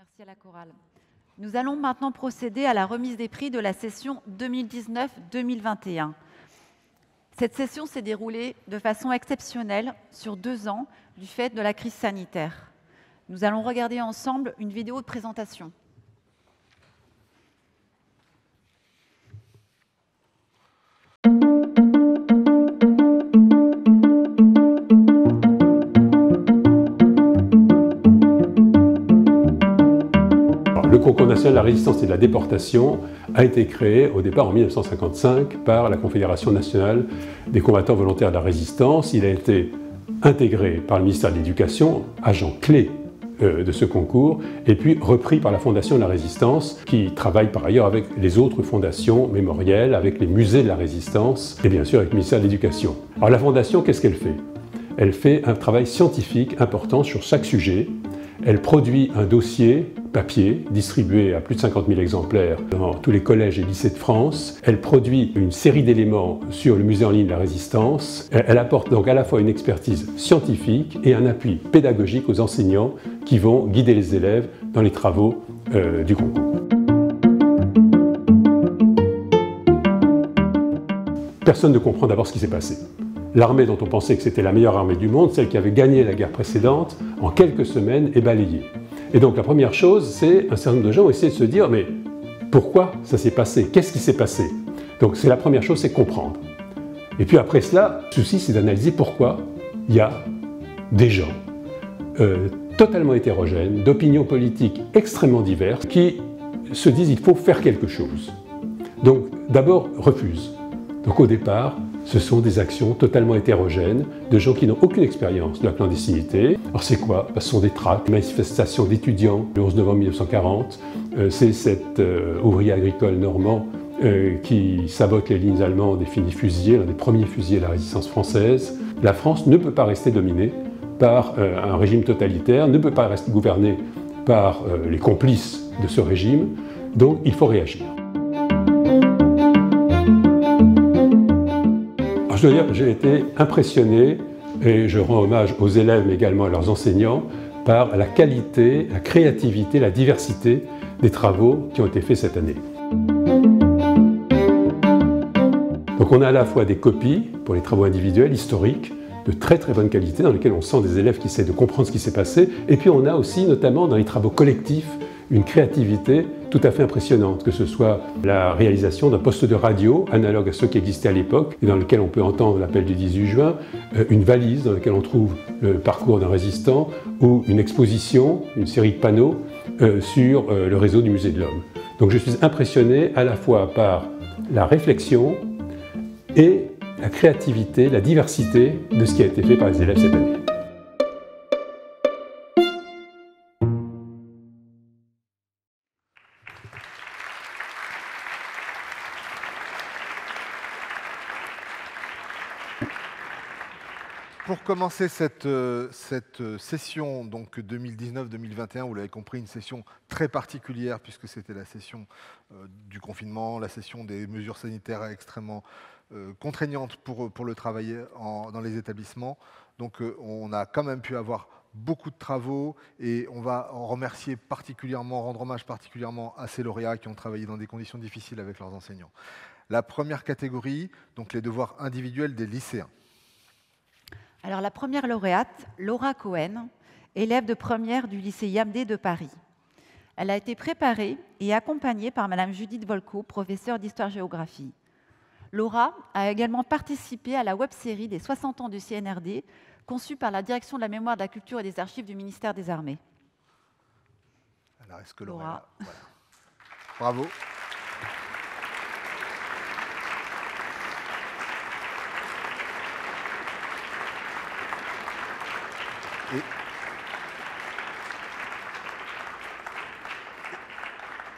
Merci à la chorale. Nous allons maintenant procéder à la remise des prix de la session 2019-2021. Cette session s'est déroulée de façon exceptionnelle sur 2 ans du fait de la crise sanitaire. Nous allons regarder ensemble une vidéo de présentation. Le Concours national de la résistance et de la déportation a été créé au départ en 1955 par la Confédération nationale des combattants volontaires de la résistance. Il a été intégré par le ministère de l'Éducation, agent clé de ce concours, et puis repris par la Fondation de la Résistance, qui travaille par ailleurs avec les autres fondations mémorielles, avec les musées de la Résistance, et bien sûr avec le ministère de l'Éducation. Alors la Fondation, qu'est-ce qu'elle fait? Elle fait un travail scientifique important sur chaque sujet. Elle produit un dossier papier distribué à plus de 50 000 exemplaires dans tous les collèges et lycées de France. Elle produit une série d'éléments sur le musée en ligne de la Résistance. Elle apporte donc à la fois une expertise scientifique et un appui pédagogique aux enseignants qui vont guider les élèves dans les travaux du concours. Personne ne comprend d'abord ce qui s'est passé. L'armée dont on pensait que c'était la meilleure armée du monde, celle qui avait gagné la guerre précédente, en quelques semaines est balayée. Et donc la première chose, c'est un certain nombre de gens ont essayé de se dire « mais pourquoi ça s'est passé? Qu'est-ce qui s'est passé ?» Donc c'est la première chose, c'est comprendre. Et puis après cela, le souci, c'est d'analyser pourquoi il y a des gens totalement hétérogènes, d'opinions politiques extrêmement diverses, qui se disent « il faut faire quelque chose ». Donc d'abord, refusent. Donc au départ, ce sont des actions totalement hétérogènes de gens qui n'ont aucune expérience de la clandestinité. Alors c'est quoi? Ce sont des tracts, des manifestations d'étudiants le 11 novembre 1940. C'est cet ouvrier agricole normand qui sabote les lignes allemandes et finit fusillé, l'un des premiers fusillés de la résistance française. La France ne peut pas rester dominée par un régime totalitaire, ne peut pas rester gouvernée par les complices de ce régime, donc il faut réagir. Je dois dire que j'ai été impressionné, et je rends hommage aux élèves mais également à leurs enseignants, par la qualité, la créativité, la diversité des travaux qui ont été faits cette année. Donc on a à la fois des copies pour les travaux individuels, historiques, de très très bonne qualité, dans lesquels on sent des élèves qui essaient de comprendre ce qui s'est passé, et puis on a aussi, notamment dans les travaux collectifs, une créativité tout à fait impressionnante, que ce soit la réalisation d'un poste de radio analogue à ceux qui existaient à l'époque et dans lequel on peut entendre l'appel du 18 juin, une valise dans laquelle on trouve le parcours d'un résistant ou une exposition, une série de panneaux sur le réseau du Musée de l'Homme. Donc je suis impressionné à la fois par la réflexion et la créativité, la diversité de ce qui a été fait par les élèves cette année. Pour commencer cette session donc 2019-2021, vous l'avez compris, une session très particulière puisque c'était la session du confinement, la session des mesures sanitaires extrêmement contraignantes pour le travail dans les établissements. Donc on a quand même pu avoir beaucoup de travaux et on va en remercier particulièrement, rendre hommage particulièrement à ces lauréats qui ont travaillé dans des conditions difficiles avec leurs enseignants. La première catégorie, donc les devoirs individuels des lycéens. Alors la première lauréate, Laura Cohen, élève de première du lycée Yamdé de Paris. Elle a été préparée et accompagnée par Madame Judith Volko, professeure d'histoire-géographie. Laura a également participé à la web-série des 60 ans du CNRD, conçue par la Direction de la mémoire, de la culture et des archives du ministère des Armées. Alors, est-ce que Laura, voilà. Bravo.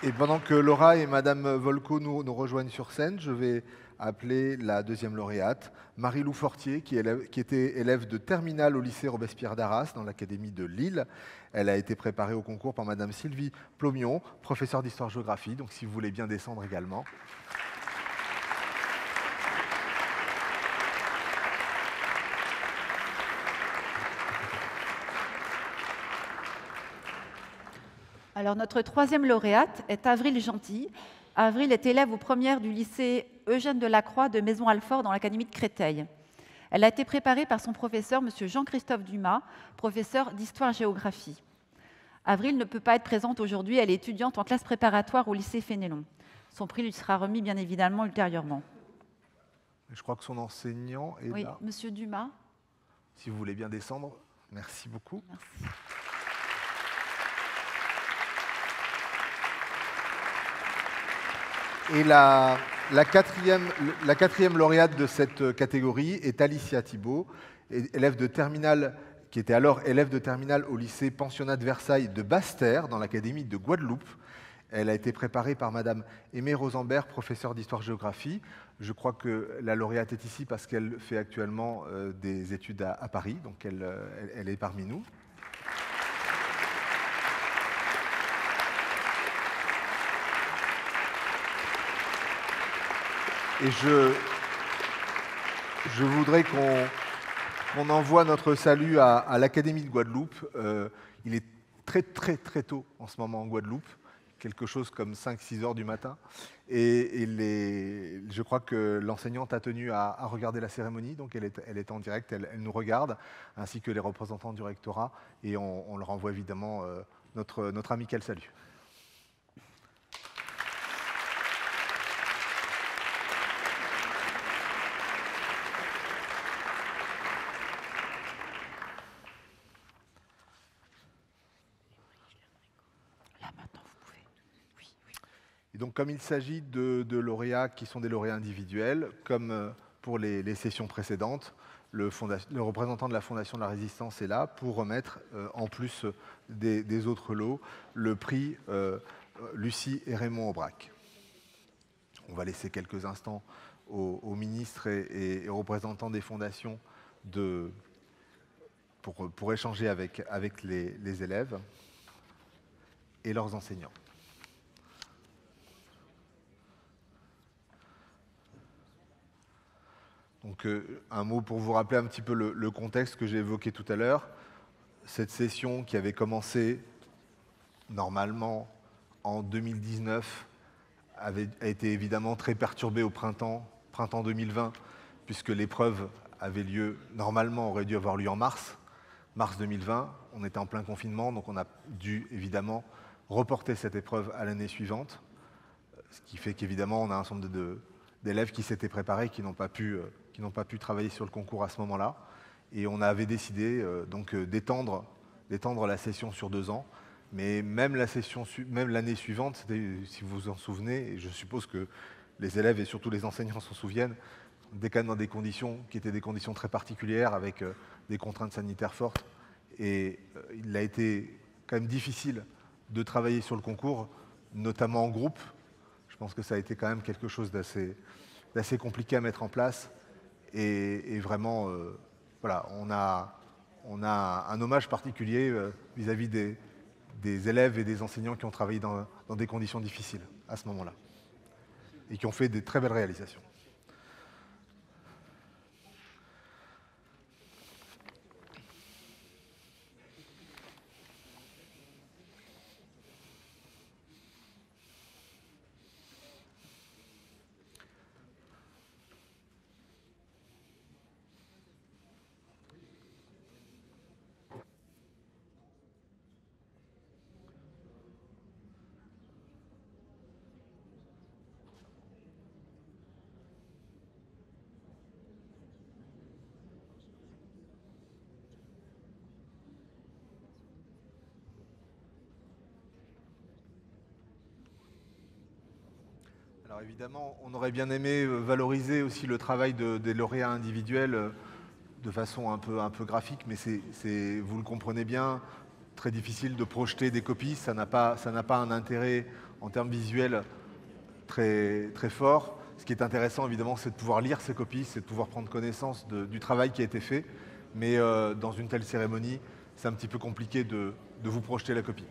Et pendant que Laura et Madame Volko nous rejoignent sur scène, je vais appeler la deuxième lauréate, Marie-Lou Fortier, qui était élève de terminale au lycée Robespierre d'Arras, dans l'académie de Lille. Elle a été préparée au concours par Madame Sylvie Plomion, professeure d'histoire-géographie, donc si vous voulez bien descendre également. Alors, notre troisième lauréate est Avril Gentil. Avril est élève aux premières du lycée Eugène Delacroix de Maison-Alfort dans l'académie de Créteil. Elle a été préparée par son professeur, M. Jean-Christophe Dumas, professeur d'histoire-géographie. Avril ne peut pas être présente aujourd'hui, elle est étudiante en classe préparatoire au lycée Fénelon. Son prix lui sera remis bien évidemment ultérieurement. Je crois que son enseignant est oui, là. Monsieur Dumas. Si vous voulez bien descendre, merci beaucoup. Merci. Et la quatrième lauréate de cette catégorie est Alicia Thibault, élève de terminale, qui était alors élève de terminale au lycée Pensionnat de Versailles de Basse-Terre, dans l'académie de Guadeloupe. Elle a été préparée par Madame Aimée Rosenberg, professeure d'histoire-géographie. Je crois que la lauréate est ici parce qu'elle fait actuellement des études à Paris, donc elle est parmi nous. Et je voudrais qu'on envoie notre salut à l'Académie de Guadeloupe. Il est très tôt en ce moment en Guadeloupe, quelque chose comme 5-6 heures du matin. Et je crois que l'enseignante a tenu à regarder la cérémonie, donc elle est en direct, elle nous regarde, ainsi que les représentants du rectorat. Et on leur envoie évidemment notre amical salut. Et donc, comme il s'agit de lauréats qui sont des lauréats individuels, comme pour les sessions précédentes, le représentant de la Fondation de la Résistance est là pour remettre, en plus des autres lots, le prix Lucie et Raymond Aubrac. On va laisser quelques instants aux ministres et aux représentants des fondations pour échanger avec les élèves et leurs enseignants. Donc, un mot pour vous rappeler un petit peu le contexte que j'ai évoqué tout à l'heure. Cette session qui avait commencé normalement en 2019 a été évidemment très perturbée au printemps 2020, puisque l'épreuve avait lieu, normalement aurait dû avoir lieu en mars 2020. On était en plein confinement, donc on a dû évidemment reporter cette épreuve à l'année suivante, ce qui fait qu'évidemment on a un certain nombre d'élèves qui s'étaient préparés, qui n'ont pas pu travailler sur le concours à ce moment-là. Et on avait décidé donc d'étendre la session sur 2 ans. Mais même l'année suivante, si vous vous en souvenez, et je suppose que les élèves et surtout les enseignants s'en souviennent, on était quand même dans des conditions qui étaient des conditions très particulières, avec des contraintes sanitaires fortes. Et il a été quand même difficile de travailler sur le concours, notamment en groupe. Je pense que ça a été quand même quelque chose d'assez compliqué à mettre en place. Et vraiment, voilà, on a un hommage particulier vis-à-vis des élèves et des enseignants qui ont travaillé dans des conditions difficiles à ce moment-là et qui ont fait des très belles réalisations. Alors évidemment, on aurait bien aimé valoriser aussi le travail des lauréats individuels de façon un peu graphique, mais c'est, vous le comprenez bien, très difficile de projeter des copies. Ça n'a pas un intérêt en termes visuels très fort. Ce qui est intéressant, évidemment, c'est de pouvoir lire ces copies, c'est de pouvoir prendre connaissance du travail qui a été fait. Mais dans une telle cérémonie, c'est un petit peu compliqué de vous projeter la copie.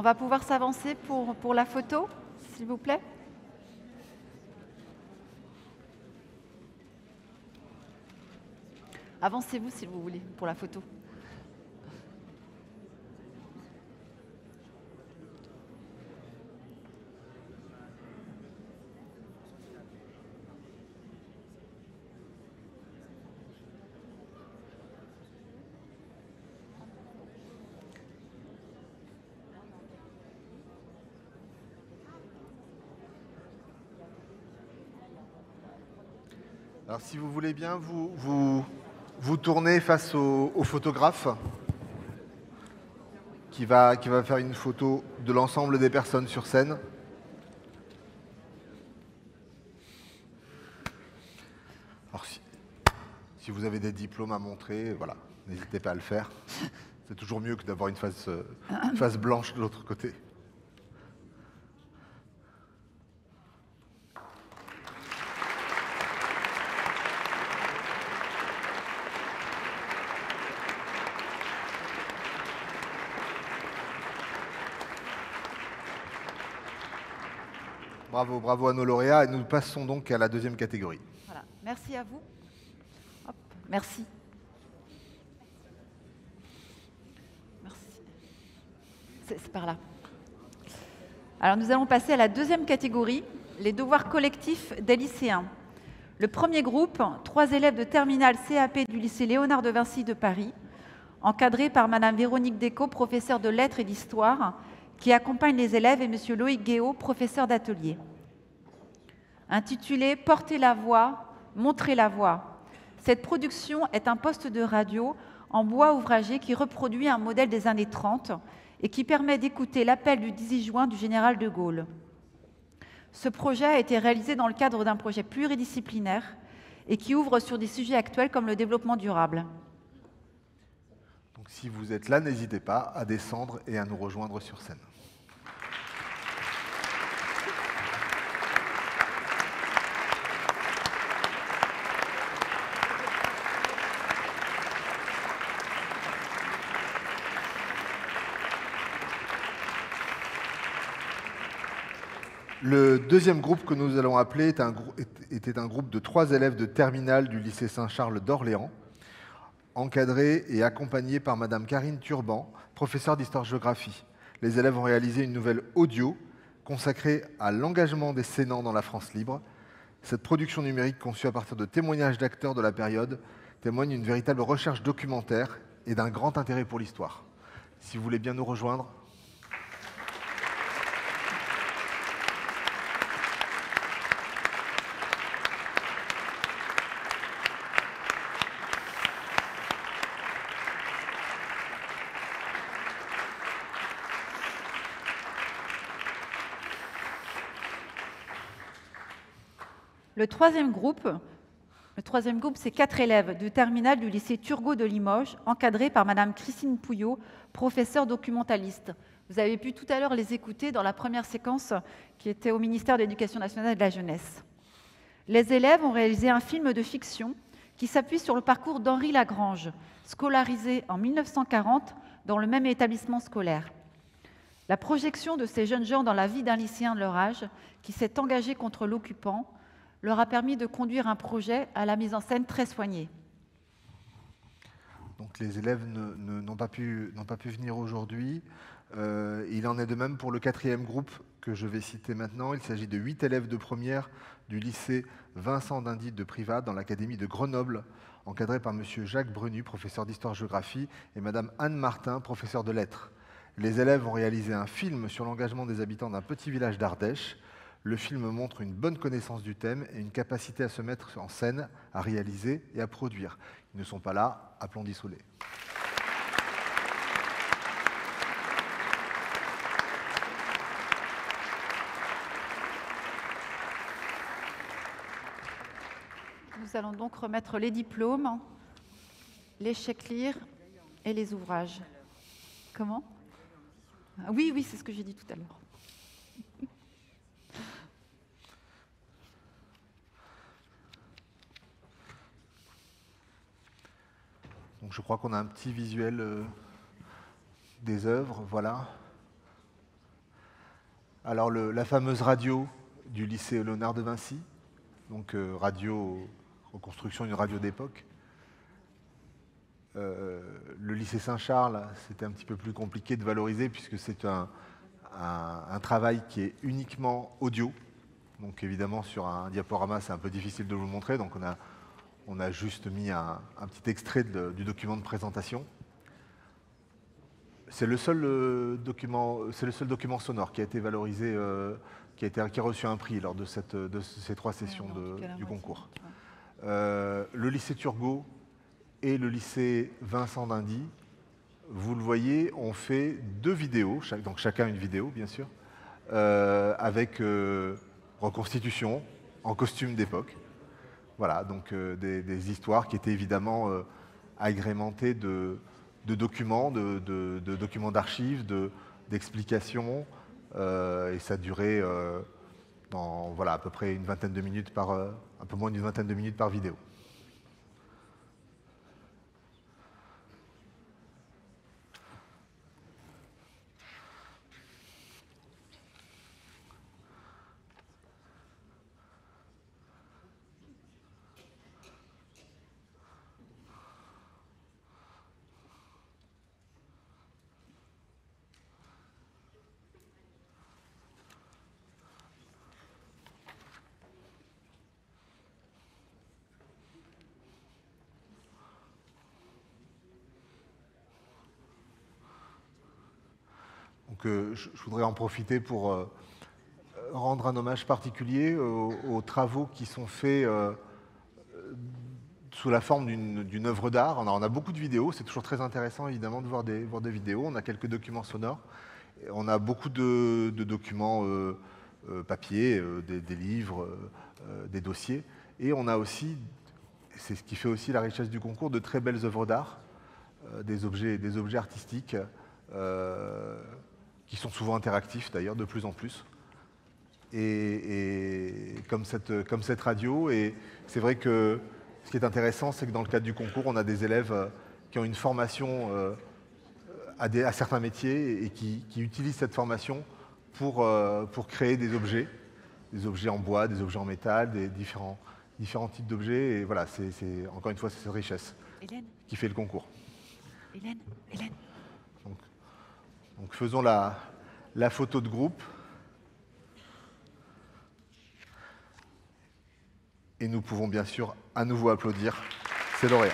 On va pouvoir s'avancer pour la photo, s'il vous plaît. Avancez-vous si vous voulez pour la photo. Alors si vous voulez bien, vous tournez face au photographe qui va faire une photo de l'ensemble des personnes sur scène. Alors si vous avez des diplômes à montrer, voilà, n'hésitez pas à le faire. C'est toujours mieux que d'avoir une face blanche de l'autre côté. Bravo, bravo à nos lauréats. Et nous passons donc à la deuxième catégorie. Voilà. Merci à vous. Hop, merci. Merci. C'est par là. Alors nous allons passer à la deuxième catégorie, les devoirs collectifs des lycéens. Le premier groupe, 3 élèves de terminale CAP du lycée Léonard de Vinci de Paris, encadrés par Madame Véronique Descaux, professeure de lettres et d'histoire, qui accompagne les élèves, et Monsieur Loïc Guéot, professeur d'atelier. Intitulé « Porter la voix, montrer la voix ». Cette production est un poste de radio en bois ouvragé qui reproduit un modèle des années 30 et qui permet d'écouter l'appel du 18 juin du général de Gaulle. Ce projet a été réalisé dans le cadre d'un projet pluridisciplinaire et qui ouvre sur des sujets actuels comme le développement durable. Donc si vous êtes là, n'hésitez pas à descendre et à nous rejoindre sur scène. Le deuxième groupe que nous allons appeler était un groupe de 3 élèves de terminale du lycée Saint-Charles d'Orléans, encadrés et accompagnés par Madame Karine Turban, professeure d'histoire-géographie. Les élèves ont réalisé une nouvelle audio consacrée à l'engagement des Sénans dans la France libre. Cette production numérique conçue à partir de témoignages d'acteurs de la période témoigne d'une véritable recherche documentaire et d'un grand intérêt pour l'histoire. Si vous voulez bien nous rejoindre. Le troisième groupe, c'est 4 élèves de terminale du lycée Turgot de Limoges, encadrés par Madame Christine Pouillot, professeure documentaliste. Vous avez pu tout à l'heure les écouter dans la première séquence qui était au ministère de l'Éducation nationale et de la jeunesse. Les élèves ont réalisé un film de fiction qui s'appuie sur le parcours d'Henri Lagrange, scolarisé en 1940 dans le même établissement scolaire. La projection de ces jeunes gens dans la vie d'un lycéen de leur âge qui s'est engagé contre l'occupant leur a permis de conduire un projet à la mise en scène très soignée. Donc les élèves n'ont pas pu venir aujourd'hui. Il en est de même pour le 4e groupe que je vais citer maintenant. Il s'agit de 8 élèves de première du lycée Vincent d'Indy de Privas dans l'académie de Grenoble, encadrés par M. Jacques Brenu, professeur d'histoire-géographie, et Mme Anne Martin, professeure de lettres. Les élèves ont réalisé un film sur l'engagement des habitants d'un petit village d'Ardèche. Le film montre une bonne connaissance du thème et une capacité à se mettre en scène, à réaliser et à produire. Ils ne sont pas là, applaudissez-les. Nous allons donc remettre les diplômes, les chèques-lire et les ouvrages. Comment ? Oui, c'est ce que j'ai dit tout à l'heure. Donc je crois qu'on a un petit visuel des œuvres, voilà. Alors, la fameuse radio du lycée Léonard de Vinci, donc reconstruction d'une radio d'époque. Le lycée Saint-Charles, c'était un petit peu plus compliqué de valoriser puisque c'est un travail qui est uniquement audio. Donc évidemment, sur un diaporama, c'est un peu difficile de vous le montrer. Donc on a juste mis un petit extrait du document de présentation. C'est le seul document sonore qui a été valorisé, qui a reçu un prix lors de ces 3 sessions du concours. Le lycée Turgot et le lycée Vincent d'Indy, vous le voyez, ont fait 2 vidéos, donc chacun une vidéo bien sûr, avec reconstitution en costume d'époque. Voilà, donc des histoires qui étaient évidemment agrémentées de documents, de documents d'archives, d'explications, et ça durait à peu près une vingtaine de minutes un peu moins d'une vingtaine de minutes par vidéo. Donc, je voudrais en profiter pour rendre un hommage particulier aux travaux qui sont faits sous la forme d'une œuvre d'art. On a beaucoup de vidéos, c'est toujours très intéressant évidemment de voir des vidéos. On a quelques documents sonores, on a beaucoup de documents papier, des livres, des dossiers. Et on a aussi, c'est ce qui fait aussi la richesse du concours, de très belles œuvres d'art, des objets artistiques qui sont souvent interactifs d'ailleurs, de plus en plus. Et comme cette radio, et c'est vrai que ce qui est intéressant, c'est que dans le cadre du concours, on a des élèves qui ont une formation à certains métiers et qui utilisent cette formation pour créer des objets en bois, des objets en métal, des différents types d'objets. Et voilà, encore une fois, c'est cette richesse qui fait le concours. Hélène. Donc faisons la photo de groupe. Et nous pouvons bien sûr à nouveau applaudir ces lauréats.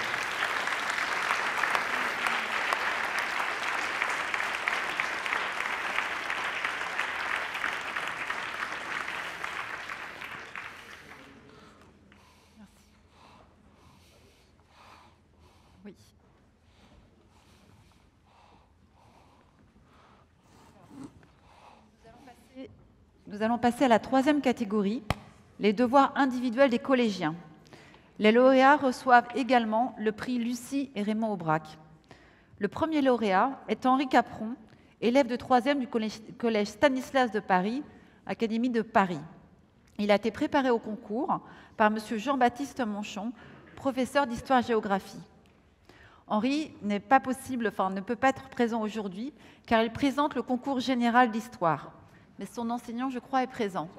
Oui. Nous allons passer à la 3e catégorie, les devoirs individuels des collégiens. Les lauréats reçoivent également le prix Lucie et Raymond Aubrac. Le premier lauréat est Henri Capron, élève de 3e du collège Stanislas de Paris, Académie de Paris. Il a été préparé au concours par M. Jean-Baptiste Monchon, professeur d'histoire-géographie. Henri ne peut pas être présent aujourd'hui car il présente le concours général d'histoire. Mais son enseignant, je crois, est présent.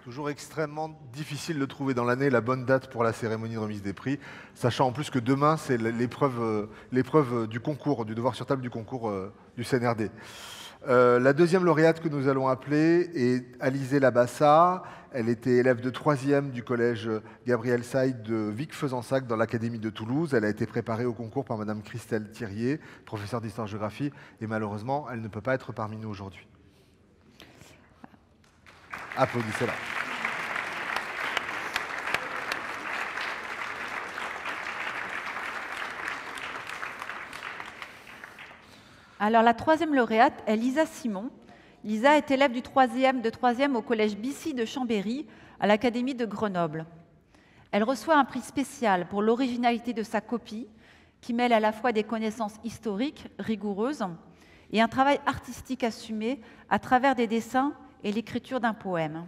Toujours extrêmement difficile de trouver dans l'année la bonne date pour la cérémonie de remise des prix, sachant en plus que demain, c'est l'épreuve du concours, du devoir sur table du concours du CNRD. La 2e lauréate que nous allons appeler est Alizée Labassa. Elle était élève de 3e du collège Gabriel Saïd de Vic-Fezensac dans l'Académie de Toulouse. Elle a été préparée au concours par Madame Christelle Thirier, professeure d'histoire-géographie, et malheureusement, elle ne peut pas être parmi nous aujourd'hui. Applaudissez-la. Alors, la 3e lauréate est Lisa Simon. Lisa est élève de 3e au collège Bissy de Chambéry, à l'Académie de Grenoble. Elle reçoit un prix spécial pour l'originalité de sa copie, qui mêle à la fois des connaissances historiques rigoureuses et un travail artistique assumé à travers des dessins et l'écriture d'un poème.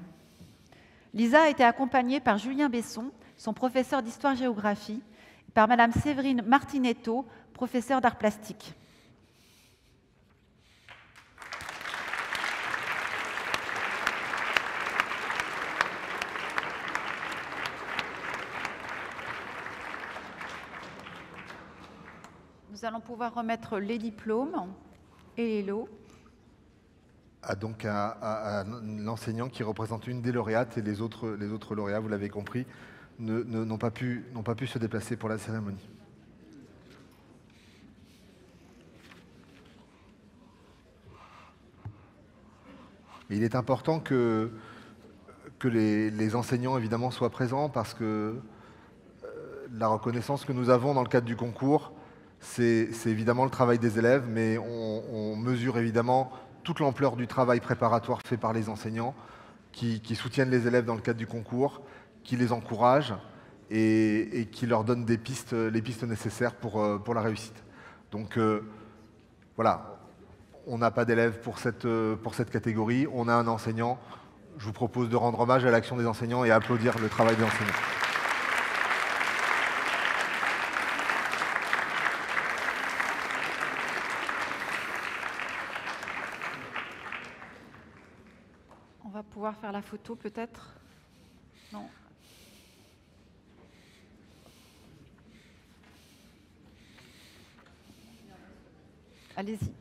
Lisa a été accompagnée par Julien Besson, son professeur d'histoire-géographie, et par Madame Séverine Martinetto, professeure d'art plastique. Nous allons pouvoir remettre les diplômes et les lots. Donc à l'enseignant qui représente une des lauréates, et les autres lauréats, vous l'avez compris, n'ont pas pu se déplacer pour la cérémonie. Et il est important que les enseignants évidemment soient présents, parce que la reconnaissance que nous avons dans le cadre du concours, c'est évidemment le travail des élèves, mais on mesure évidemment toute l'ampleur du travail préparatoire fait par les enseignants qui soutiennent les élèves dans le cadre du concours, qui les encouragent et qui leur donnent les pistes nécessaires pour la réussite. Donc voilà, on n'a pas d'élèves pour cette catégorie, on a un enseignant. Je vous propose de rendre hommage à l'action des enseignants et à applaudir le travail des enseignants. On va pouvoir faire la photo peut-être? Non. Allez-y.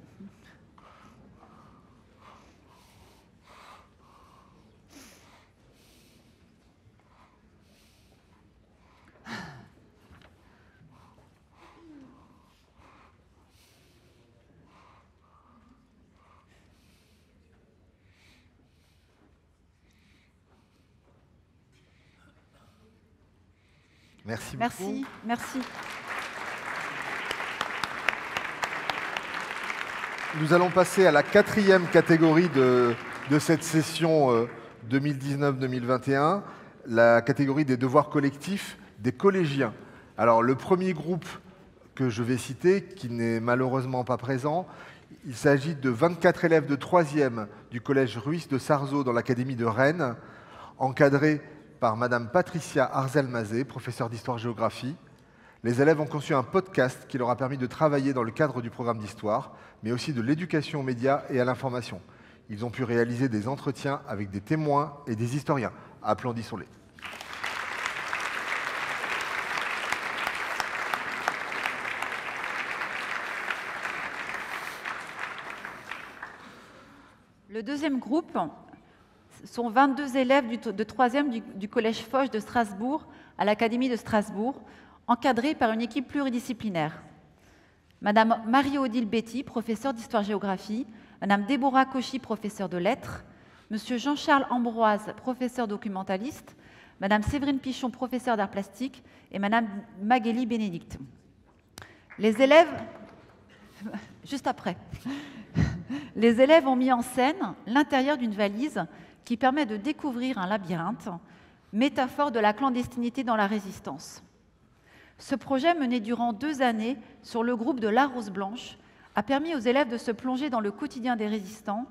Merci beaucoup. Merci, merci. Nous allons passer à la 4e catégorie de cette session 2019-2021, la catégorie des devoirs collectifs des collégiens. Alors le premier groupe que je vais citer, qui n'est malheureusement pas présent, il s'agit de 24 élèves de 3e du collège Ruisse de Sarzeau dans l'académie de Rennes, encadrés par Madame Patricia Arzel-Mazet, professeure d'histoire-géographie. Les élèves ont conçu un podcast qui leur a permis de travailler dans le cadre du programme d'histoire, mais aussi de l'éducation aux médias et à l'information. Ils ont pu réaliser des entretiens avec des témoins et des historiens. Applaudissons-les. Le deuxième groupe sont 22 élèves de 3e du collège Foch de Strasbourg à l'Académie de Strasbourg, encadrés par une équipe pluridisciplinaire. Madame Marie-Odile Betty, professeure d'histoire-géographie, Madame Déborah Cauchy, professeure de lettres, Monsieur Jean-Charles Ambroise, professeur documentaliste, Madame Séverine Pichon, professeure d'art plastique, et Madame Magali Bénédicte. Les élèves... Juste après. Les élèves ont mis en scène l'intérieur d'une valise qui permet de découvrir un labyrinthe, métaphore de la clandestinité dans la résistance. Ce projet, mené durant 2 années sur le groupe de La Rose Blanche, a permis aux élèves de se plonger dans le quotidien des résistants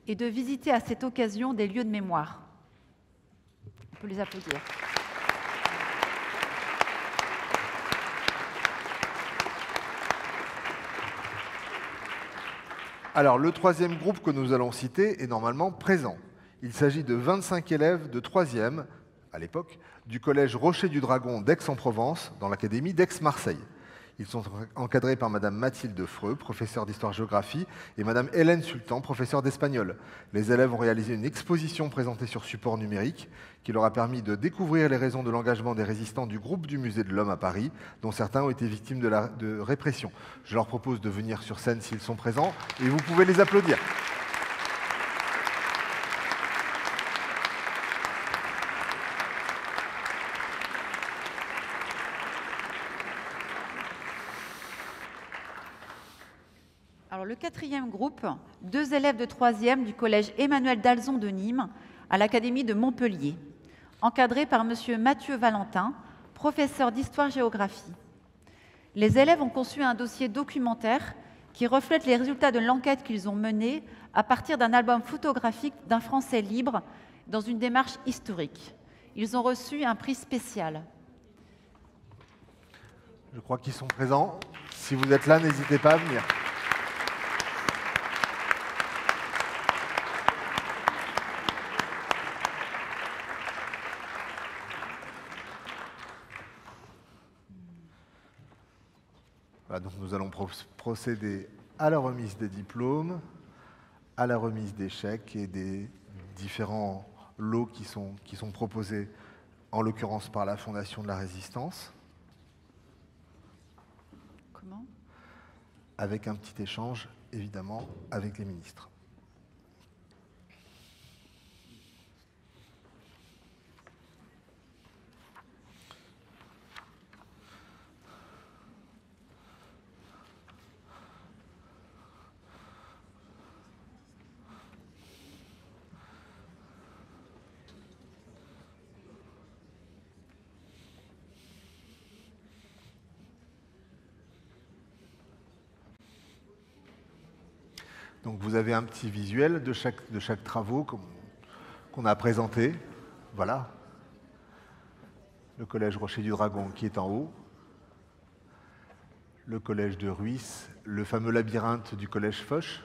et de visiter à cette occasion des lieux de mémoire. On peut les applaudir. Alors, le 3e groupe que nous allons citer est normalement présent. Il s'agit de 25 élèves de 3e, à l'époque, du collège Rocher du Dragon d'Aix-en-Provence, dans l'académie d'Aix-Marseille. Ils sont encadrés par Madame Mathilde Freux, professeure d'histoire-géographie, et Madame Hélène Sultan, professeure d'espagnol. Les élèves ont réalisé une exposition présentée sur support numérique qui leur a permis de découvrir les raisons de l'engagement des résistants du groupe du Musée de l'Homme à Paris, dont certains ont été victimes de répression. Je leur propose de venir sur scène s'ils sont présents, et vous pouvez les applaudir. Alors, le 4e groupe, 2 élèves de 3e du collège Emmanuel d'Alzon de Nîmes à l'Académie de Montpellier, encadrés par Monsieur Mathieu Valentin, professeur d'histoire-géographie. Les élèves ont conçu un dossier documentaire qui reflète les résultats de l'enquête qu'ils ont menée à partir d'un album photographique d'un Français libre dans une démarche historique. Ils ont reçu un prix spécial. Je crois qu'ils sont présents. Si vous êtes là, n'hésitez pas à venir. Voilà, donc nous allons procéder à la remise des diplômes, à la remise des chèques et des différents lots qui sont proposés, en l'occurrence par la Fondation de la Résistance. Comment ? Avec un petit échange, évidemment, avec les ministres. Donc vous avez un petit visuel de chaque travaux qu'on a présenté. Voilà. Le collège Rocher du Dragon qui est en haut. Le collège de Ruisse, le fameux labyrinthe du collège Foch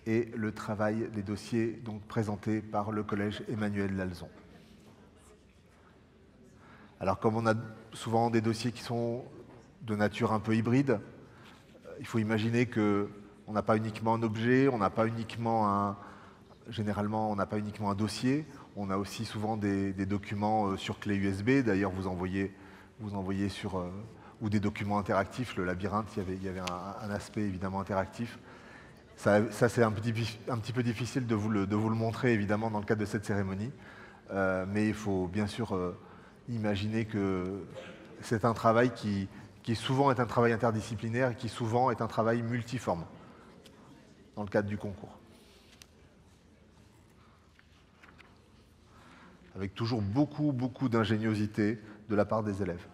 et le travail des dossiers donc présentés par le collège Emmanuel Lalzon. Alors comme on a souvent des dossiers qui sont de nature un peu hybride, il faut imaginer que on n'a pas uniquement un objet, on n'a pas uniquement généralement, on n'a pas uniquement un dossier, on a aussi souvent des documents sur clé USB. D'ailleurs, vous envoyez sur ou des documents interactifs. Le labyrinthe, il y avait un aspect évidemment interactif. Ça c'est un petit peu difficile de vous le montrer évidemment dans le cadre de cette cérémonie, mais il faut bien sûr imaginer que c'est un travail qui souvent est un travail interdisciplinaire et qui souvent est un travail multiforme dans le cadre du concours. Avec toujours beaucoup d'ingéniosité de la part des élèves.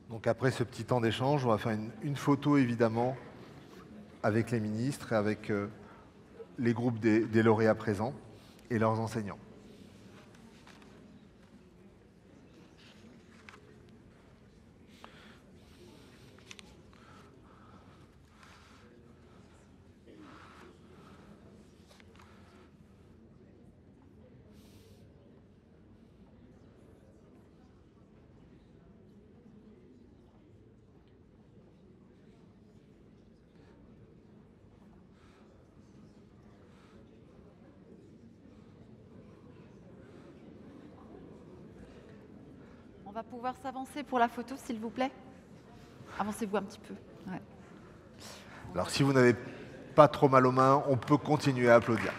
Donc après ce petit temps d'échange, on va faire une photo évidemment avec les ministres et avec les groupes des lauréats présents et leurs enseignants. On va pouvoir s'avancer pour la photo, s'il vous plaît. Avancez-vous un petit peu. Ouais. Alors si vous n'avez pas trop mal aux mains, on peut continuer à applaudir.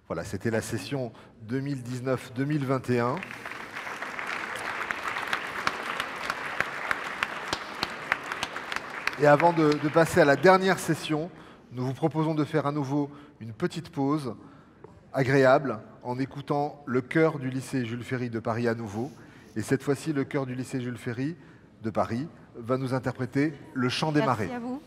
Voilà, c'était la session 2019-2021. Et avant de passer à la dernière session, nous vous proposons de faire à nouveau une petite pause agréable en écoutant le chœur du lycée Jules Ferry de Paris à nouveau. Et cette fois-ci, le chœur du lycée Jules Ferry de Paris va nous interpréter le chant des marées. Merci à vous.